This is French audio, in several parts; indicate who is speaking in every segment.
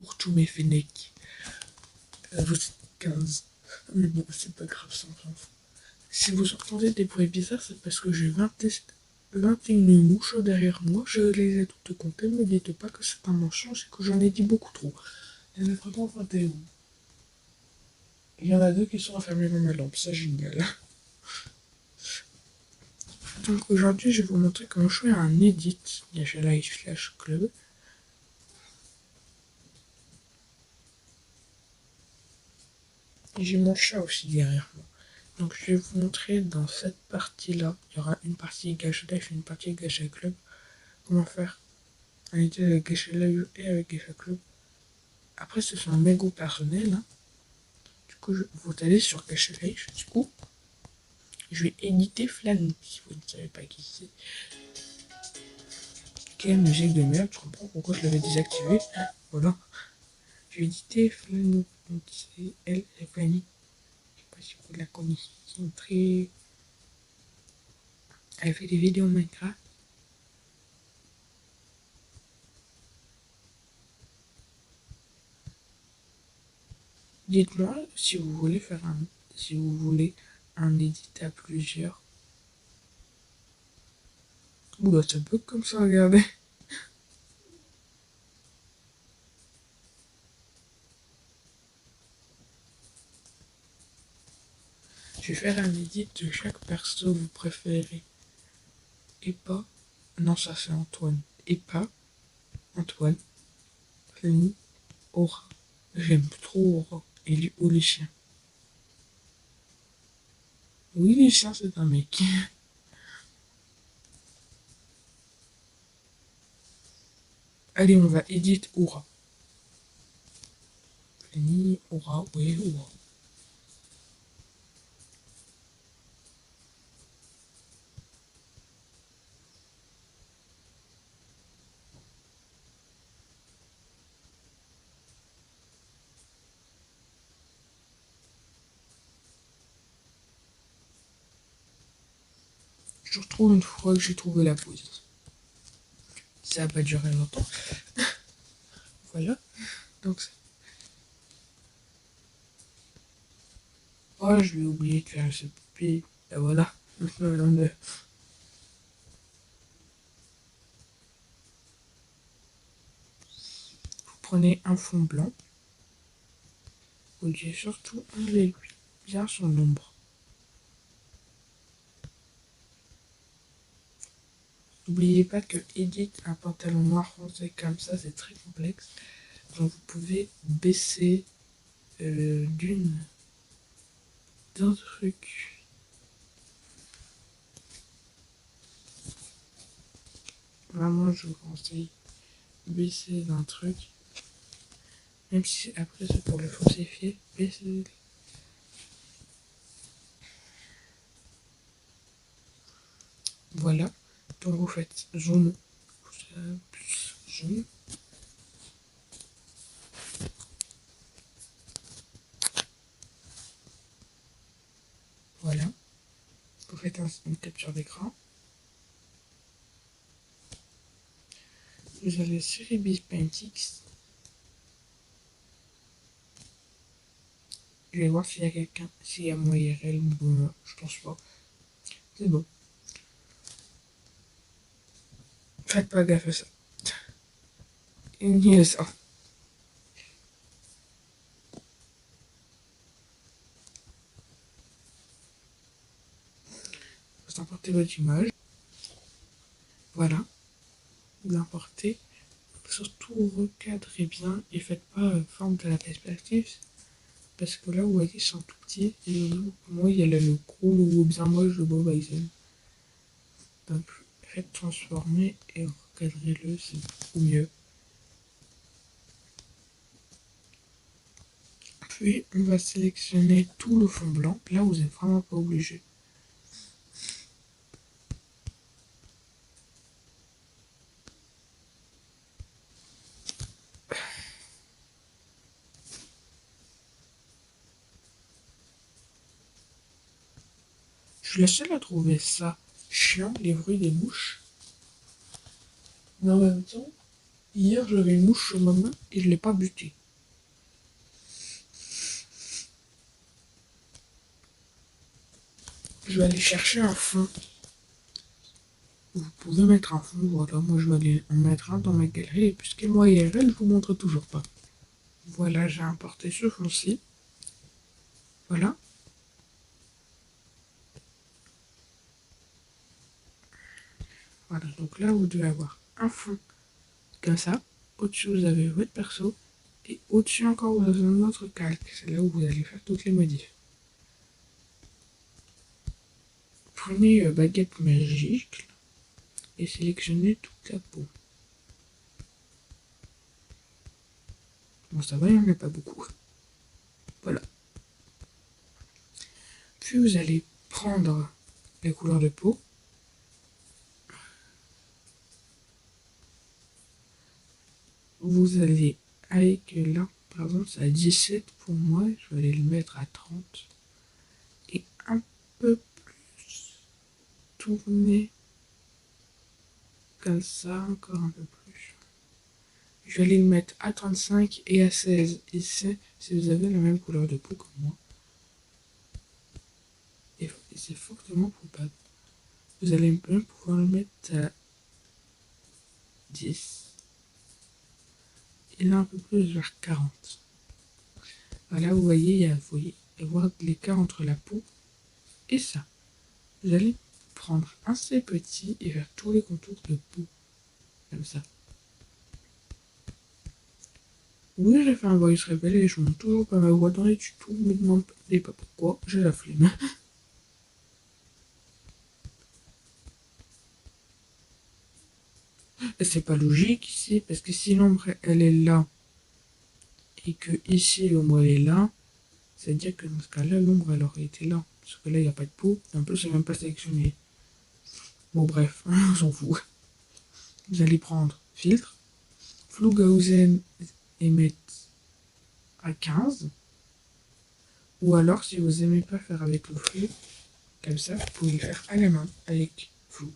Speaker 1: pour tous mes fennecs. Vous êtes 15. Mais bon, c'est pas grave, ça s'en fout. Si vous entendez des bruits bizarres, c'est parce que j'ai 21 mouches derrière moi. Je les ai toutes comptées. Ne me dites pas que c'est un mensonge et que j'en ai dit beaucoup trop. Il y en a vraiment 21. Il y en a deux qui sont enfermés dans ma lampe, c'est génial. Donc aujourd'hui, je vais vous montrer comment je fais un edit Club. Et j'ai mon chat aussi derrière moi. Donc je vais vous montrer dans cette partie-là, il y aura une partie Gacha Life et une partie Gacha Club. Comment faire un edit avec Gacha Life et avec Gacha Club. Après, ce sont mes goûts personnels. Hein. Du coup, vous allez sur Gacha Life. Du coup, je vais éditer Flan, si vous ne savez pas qui c'est. Quelle musique de merde, je comprends pourquoi je l'avais désactivé. Voilà. Je vais éditer Flan, c'est elle, c'est Fanny. Je sais pas si vous la connaissez. C'est très... Elle fait des vidéos Minecraft. Dites-moi si vous voulez faire si vous voulez un edit à plusieurs. Oula, ça bug comme ça, regardez. Je vais faire un edit de chaque perso que vous préférez. Et pas. Non, ça c'est Antoine. Et pas Antoine, Fanny, Aura. J'aime trop Aura. Et lui, ou Lucien. Oui, Lucien, c'est un mec. Allez, on va edit Aura. Fanny, Aura, oui, Aura. Je retrouve une fois que j'ai trouvé la pause. Ça n'a pas duré longtemps. Voilà. Donc, oh, je vais oublier de faire ce pipi. Et voilà. Maintenant, vous prenez un fond blanc. Vous dites surtout enlevez bien son ombre. N'oubliez pas que edit un pantalon noir foncé comme ça, c'est très complexe. Donc vous pouvez baisser d'un truc. Vraiment, je vous conseille baisser d'un truc. Même si après c'est pour le falsifier, baisser. Voilà. Donc vous faites jaune, plus jaune. Voilà. Vous faites une capture d'écran. Vous allez sur Ibis Paintix. Je vais voir s'il y a quelqu'un, s'il y a moi IRL, bon, je pense pas. C'est bon. Faites pas gaffe à ça. Ni à ça. Vous importez votre image. Voilà. Vous l'importez. Surtout recadrez bien et faites pas forme de la perspective. Parce que là, vous voyez, ils sont tout petits. Et pour moi, il y a le gros logo bien moche de Bob Eisen. Donc, faites transformer et recadrez-le, c'est beaucoup mieux. Puis, on va sélectionner tout le fond blanc. Là, vous n'êtes vraiment pas obligé. Je suis la seule à trouver ça chiant, les bruits des mouches. Mais en même temps, Hier, j'avais une mouche sur ma main et je l'ai pas butée. Je vais aller chercher un fond. Vous pouvez mettre un fond, voilà. Moi, je vais aller en mettre un dans ma galerie. Puisque moi, IRL, je vous montre toujours pas. Voilà, j'ai importé ce fond-ci. Voilà. Voilà, donc là, vous devez avoir un fond comme ça. Au-dessus, vous avez votre perso. Et au-dessus encore, vous avez un autre calque. C'est là où vous allez faire toutes les modifs. Prenez baguette magique et sélectionnez toute la peau. Bon, ça va, il n'y en a pas beaucoup. Voilà. Puis vous allez prendre la couleur de peau. Vous allez, avec là, par exemple, c'est à 17 pour moi, je vais aller le mettre à 30. Et un peu plus tourner comme ça, encore un peu plus. Je vais aller le mettre à 35 et à 16. Et c'est si vous avez la même couleur de peau que moi. Et c'est fortement probable. Vous allez même pouvoir le mettre à 10. Et là un peu plus vers 40. Voilà, vous voyez, il y a voir l'écart entre la peau et ça. Vous allez prendre un assez petit et faire tous les contours de peau. Comme ça. Oui, j'ai fait un voice rebelle et je montre toujours pas ma voix dans les tutos. Ne me demandez pas pourquoi, j'ai la flemme. C'est pas logique ici, parce que si l'ombre elle est là et que ici l'ombre elle est là, c'est-à-dire que dans ce cas-là, l'ombre elle aurait été là. Parce que là il n'y a pas de peau, et en plus c'est même pas sélectionné. Bon bref, on s'en fout. Vous allez prendre filtre, flou Gaussian et mettre à 15. Ou alors si vous aimez pas faire avec le flou, comme ça, vous pouvez le faire à la main avec flou.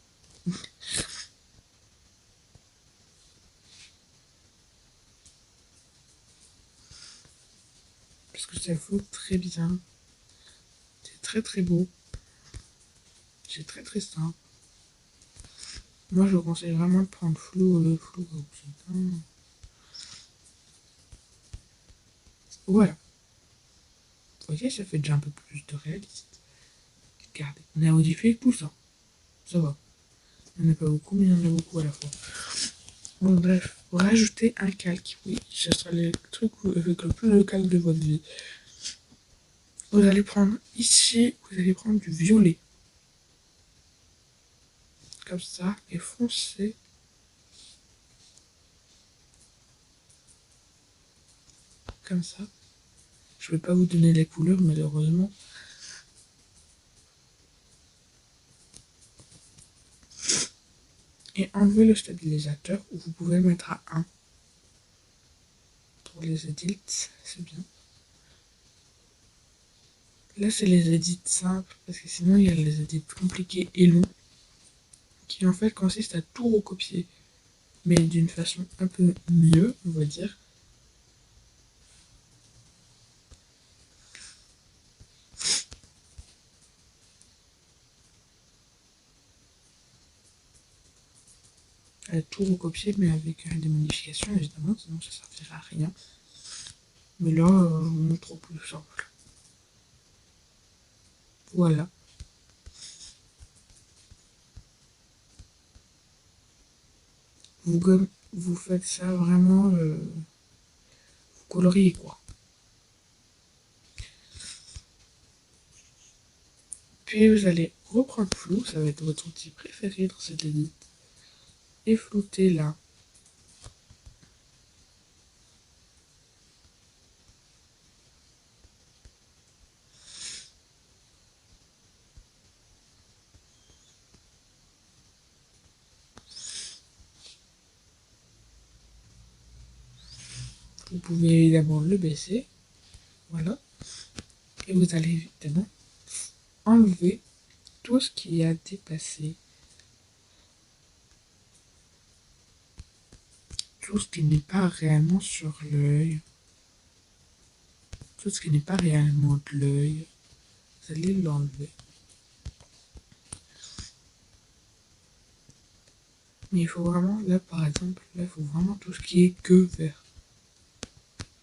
Speaker 1: Parce que ça floue très bien. C'est très très beau. C'est très très simple. Moi je vous conseille vraiment de prendre le flou Gaussian. Voilà. Vous voyez, ça fait déjà un peu plus de réalisme. Regardez, on a modifié tout ça. Ça va. Il n'y en a pas beaucoup, mais il y en a beaucoup à la fois. Bon, bref, rajouter un calque. Oui, ce sera le truc avec le plus de calque de votre vie. Vous allez prendre ici, vous allez prendre du violet. Comme ça, et foncé. Comme ça. Je ne vais pas vous donner les couleurs, malheureusement. Et enlever le stabilisateur, où vous pouvez le mettre à 1. Pour les edits, c'est bien. Là, c'est les edits simples, parce que sinon, il y a les edits compliqués et longs, qui en fait consistent à tout recopier, mais d'une façon un peu mieux, on va dire. À tout recopier, mais avec des modifications, évidemment, sinon ça servira à rien. Mais là, je vous montre au plus simple. Voilà. Vous faites ça vraiment, vous coloriez quoi. Puis vous allez reprendre flou, ça va être votre outil préféré dans cette edit. Et flouter là. Vous pouvez évidemment le baisser. Voilà. Et vous allez évidemment enlever tout ce qui a dépassé. tout ce qui n'est pas réellement sur l'œil, tout ce qui n'est pas réellement de l'œil, vous allez l'enlever. Mais il faut vraiment, là par exemple, là il faut vraiment tout ce qui est que vert.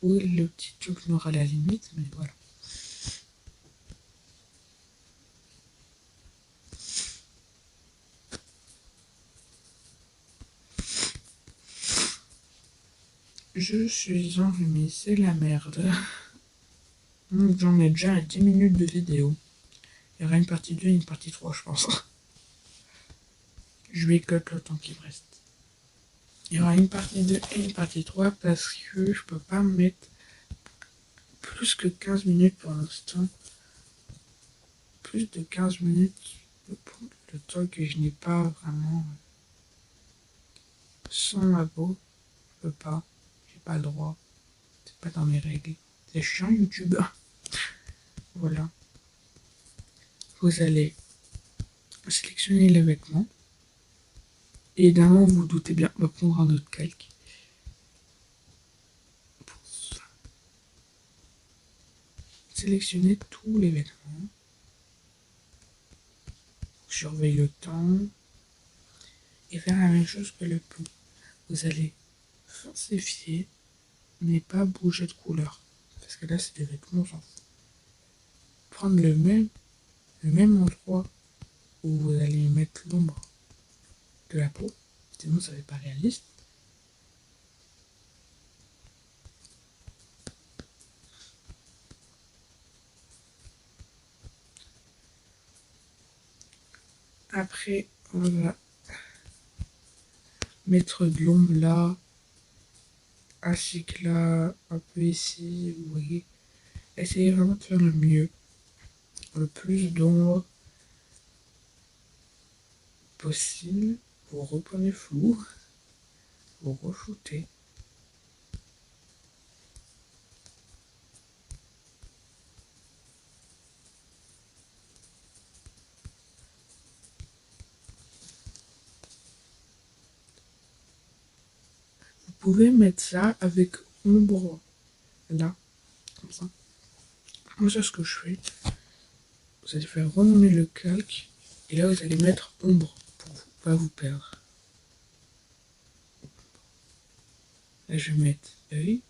Speaker 1: Oui, le petit truc noir à la limite, mais voilà. Je suis enrhumé, c'est la merde. J'en ai déjà à 10 minutes de vidéo. Il y aura une partie 2 et une partie 3, je pense. Je vais cut le temps qui me reste. Il y aura une partie 2 et une partie 3 parce que je peux pas mettre plus que 15 minutes pour l'instant. Plus de 15 minutes, le temps que je n'ai pas vraiment sans abo, je peux pas, j'ai pas le droit, c'est pas dans mes règles. C'est chiant YouTube. Voilà. Vous allez sélectionner les vêtements. Évidemment, vous vous doutez bien, on va prendre un autre calque. Sélectionnez tous les vêtements. Surveillez le temps. Et faire la même chose que le pont. Vous allez densifier, mais pas bouger de couleur. Parce que là, c'est des vêtements, on s'en fout. Prendre le même endroit où vous allez mettre l'ombre de la peau. Sinon, ça n'est pas réaliste. Après, on va mettre de l'ombre là, ainsi que là, un peu ici, vous voyez. Essayez vraiment de faire le mieux. Le plus d'ombre possible. Vous reprenez flou. Vous re-shootez. Vous pouvez mettre ça avec ombre là, comme ça. Moi, c'est ce que je fais. Vous allez faire renommer le calque. Et là, vous allez mettre ombre pour ne pas vous perdre. Là, je vais mettre œil.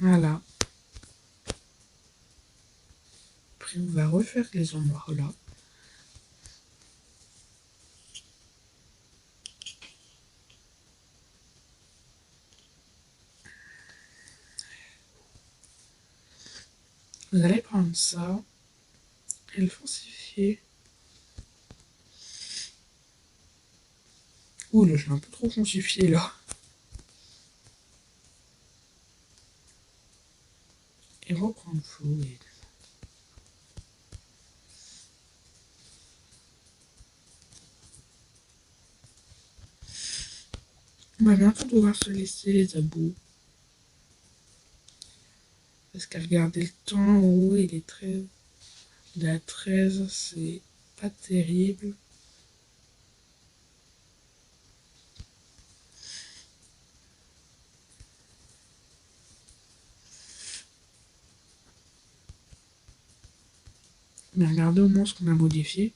Speaker 1: Voilà. Après, on va refaire les ombres là. Vous allez prendre ça et le falsifier. Ouh là, je l'ai un peu trop falsifié là. Et reprendre fluide. On va bientôt devoir se laisser les abos. Parce qu'à regarder le temps, oh, il est 13. Il est à 13, c'est pas terrible. Mais regardez au moins ce qu'on a modifié.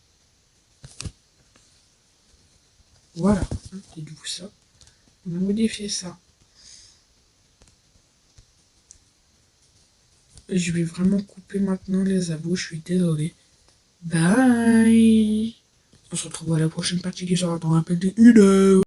Speaker 1: Voilà, dites-vous ça. On a modifié ça. Et je vais vraiment couper maintenant les abos, je suis désolé. Bye. On se retrouve à la prochaine partie qui sera dans un peu de 1 heure.